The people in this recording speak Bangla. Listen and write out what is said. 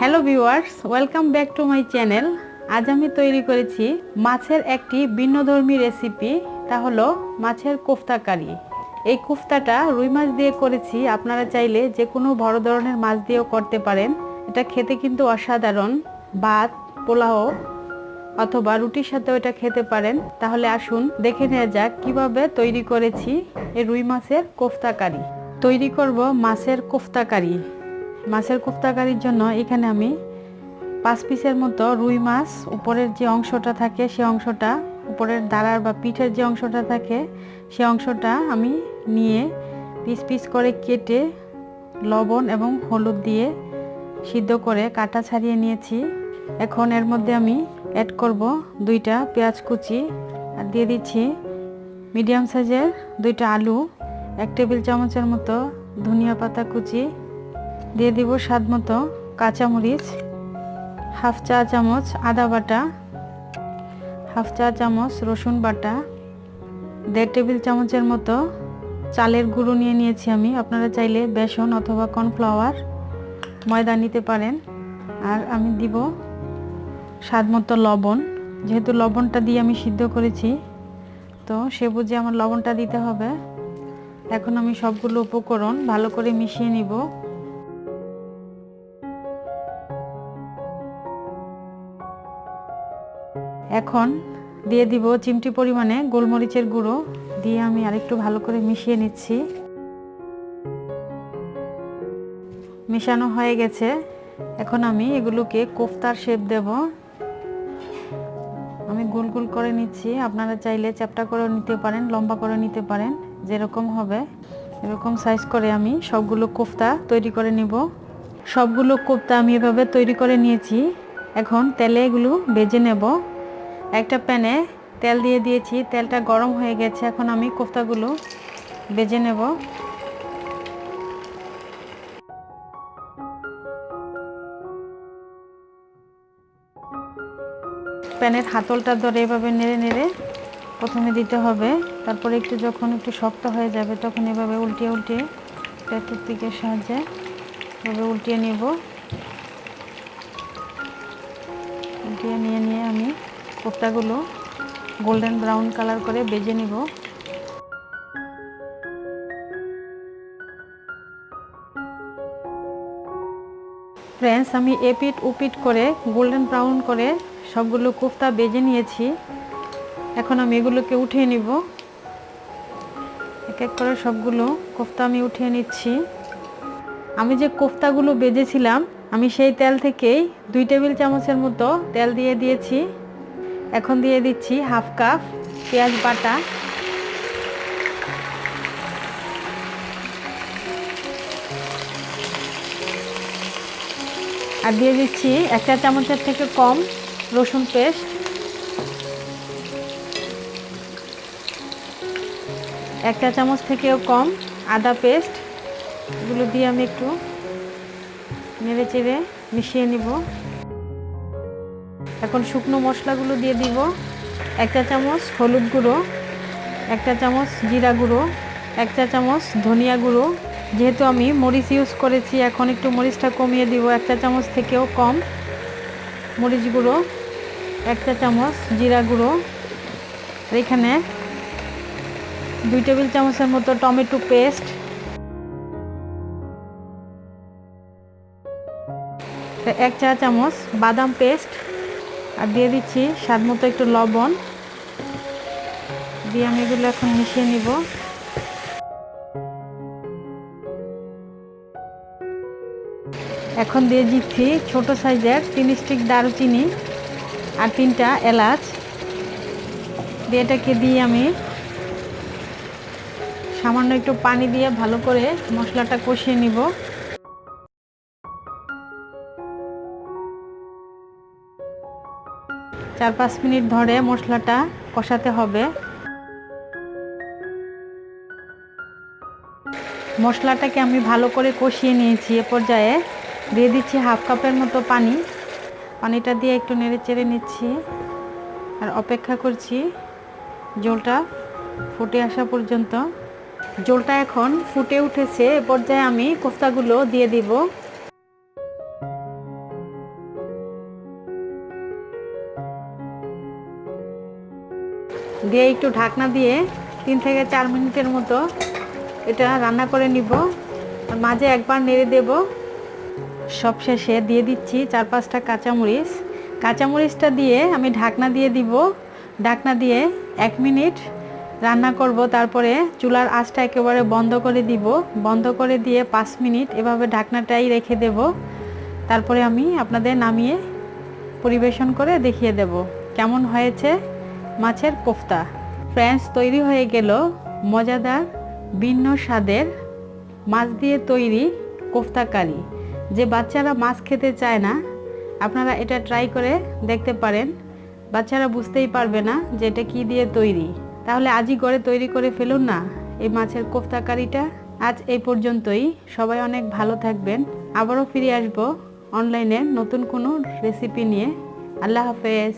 Hello viewers, welcome back to my channel. আজ আমি তৈরি করেছি মাছের একটি ভিন্নধর্মী রেসিপি, তা হলো মাছের কোফতা কারি। এই কোফতাটা রুই মাছ দিয়ে করেছি। আপনারা চাইলে যে কোনো বড় ধরনের মাছ দিয়েও করতে পারেন। এটা খেতে কিন্তু অসাধারণ। ভাত, পোলাও অথবা রুটির সাথেও এটা খেতে পারেন। তাহলে আসুন দেখে নেওয়া যাক কিভাবে তৈরি করেছি এই রুই মাছের কোফতা কারি। তৈরি করব মাছের কোফতা কারি। মাছের কোফতা কারির জন্য এখানে আমি 5 পিসের মতো রুই মাছ, উপরের যে অংশটা থাকে সে অংশটা, উপরের দাঁড়ার বা পিঠের যে অংশটা থাকে সে অংশটা আমি নিয়ে পিস পিস করে কেটে লবণ এবং হলুদ দিয়ে সিদ্ধ করে কাটা ছাড়িয়ে নিয়েছি। এখন এর মধ্যে আমি অ্যাড করব 2টা পেঁয়াজ কুচি, আর দিয়ে দিচ্ছি মিডিয়াম সাইজের 2টা আলু, 1 টেবিল চামচের মতো ধনিয়া পাতা কুচি, দিয়ে দিব স্বাদ মতো কাঁচামরিচ, হাফ চা চামচ আদা বাটা, হাফ চা চামচ রসুন বাটা, 1.5 টেবিল চামচের মতো চালের গুঁড়ো নিয়ে নিয়েছি আমি। আপনারা চাইলে বেসন অথবা কর্নফ্লাওয়ার, ময়দা নিতে পারেন। আর আমি দিব স্বাদ মতো লবণ। যেহেতু লবণটা দিয়ে আমি সিদ্ধ করেছি, তো সে বুঝে আমার লবণটা দিতে হবে। এখন আমি সবগুলো উপকরণ ভালো করে মিশিয়ে নিব। এখন দিয়ে দিব চিমটি পরিমাণে গোলমরিচের গুঁড়ো, দিয়ে আমি আরেকটু ভালো করে মিশিয়ে নিচ্ছি। মেশানো হয়ে গেছে। এখন আমি এগুলোকে কোফতার শেপ দেব। আমি গোল গোল করে নিচ্ছি। আপনারা চাইলে চ্যাপ্টা করে নিতে পারেন, লম্বা করে নিতে পারেন, যেরকম হবে এরকম সাইজ করে আমি সবগুলো কোফতা তৈরি করে নিব। সবগুলো কোফতা আমি এভাবে তৈরি করে নিয়েছি। এখন তেলে এগুলো ভেজে নেব। একটা প্যানে তেল দিয়ে দিয়েছি, তেলটা গরম হয়ে গেছে। এখন আমি কোফতাগুলো ভেজে নেব। প্যানের হাতলটা ধরে এভাবে নেড়ে নেড়ে প্রথমে দিতে হবে। তারপরে যখন একটু শক্ত হয়ে যাবে তখন এভাবে উল্টিয়ে উল্টিয়ে টুথপিকের সাহায্যে এভাবে উল্টিয়ে নেব। উল্টিয়ে নিয়ে আমি কোফতাগুলো গোল্ডেন ব্রাউন কালার করে ভেজে নিব। ফ্রেন্ডস, আমি এপিট উপিট করে গোল্ডেন ব্রাউন করে সবগুলো কোফতা ভেজে নিয়েছি। এখন আমি এগুলোকে উঠিয়ে নিব। এক এক করে সবগুলো কোফতা আমি উঠিয়ে নিচ্ছি। আমি যে কোফতাগুলো ভেজেছিলাম, আমি সেই তেল থেকেই 2 টেবিল চামচের মতো তেল দিয়ে দিয়েছি। এখন দিয়ে দিচ্ছি হাফ কাপ পেঁয়াজ বাটা, আর দিয়ে দিচ্ছি 1 চা চামচের থেকে কম রসুন পেস্ট, 1 চা চামচ থেকেও কম আদা পেস্ট। এগুলো দিয়ে আমি একটু নেড়ে চেড়ে মিশিয়ে নিব। এখন শুকনো মশলাগুলো দিয়ে দিব। 1 চা চামচ হলুদ গুঁড়ো, 1 চা চামচ জিরা গুঁড়ো, 1 চা চামচ ধনিয়া গুঁড়ো। যেহেতু আমি মরিচ ইউজ করেছি, এখন একটু মরিচটা কমিয়ে দিব। 1 চা চামচ থেকেও কম মরিচ গুঁড়ো, 1 চা চামচ জিরা গুঁড়ো। এখানে 2 টেবিল চামচের মতো টমেটো পেস্ট, 1 চা চামচ বাদাম পেস্ট, আর দিয়ে দিচ্ছি স্বাদ মতো একটু লবণ। দিয়ে আমি এগুলো এখন মিশিয়ে নিব। এখন দিয়ে দিচ্ছি ছোট সাইজের 3 স্টিক দারুচিনি আর 3টা এলাচ। দিয়ে এটাকে দিয়ে আমি সামান্য একটু পানি দিয়ে ভালো করে মশলাটা কষিয়ে নিব। 4-5 মিনিট ধরে মশলাটা কষাতে হবে। মশলাটাকে আমি ভালো করে কষিয়ে নিয়েছি। এ পর্যায়ে দিয়ে দিচ্ছি হাফ কাপের মতো পানি। পানিটা দিয়ে একটু নেড়ে চেড়ে নিচ্ছি আর অপেক্ষা করছি ঝোলটা ফুটে আসা পর্যন্ত। ঝোলটা এখন ফুটে উঠেছে। এ পর্যায়ে আমি কোফতাগুলো দিয়ে দিব। দিয়ে একটু ঢাকনা দিয়ে 3 থেকে 4 মিনিটের মতো এটা রান্না করে নিব। আর মাঝে একবার নেড়ে দেব। সবশেষে দিয়ে দিচ্ছি 4-5টা কাঁচামরিচ। কাঁচামরিচটা দিয়ে আমি ঢাকনা দিয়ে দিব। ঢাকনা দিয়ে 1 মিনিট রান্না করব। তারপরে চুলার আঁচটা একেবারে বন্ধ করে দিব। বন্ধ করে দিয়ে 5 মিনিট এভাবে ঢাকনাটাই রেখে দেব। তারপরে আমি আপনাদের নামিয়ে পরিবেশন করে দেখিয়ে দেব কেমন হয়েছে মাছের কোফতা। ফ্রেন্ডস, তৈরি হয়ে গেল মজাদার ভিন্ন স্বাদের মাছ দিয়ে তৈরি কোফতা কারি। যে বাচ্চারা মাছ খেতে চায় না, আপনারা এটা ট্রাই করে দেখতে পারেন। বাচ্চারা বুঝতেই পারবে না যে এটা কী দিয়ে তৈরি। তাহলে আজই ঘরে তৈরি করে ফেলুন না এই মাছের কোফতা কারিটা। আজ এই পর্যন্তই। সবাই অনেক ভালো থাকবেন। আবারও ফিরে আসবো অনলাইনে নতুন কোনো রেসিপি নিয়ে। আল্লাহ হাফেজ।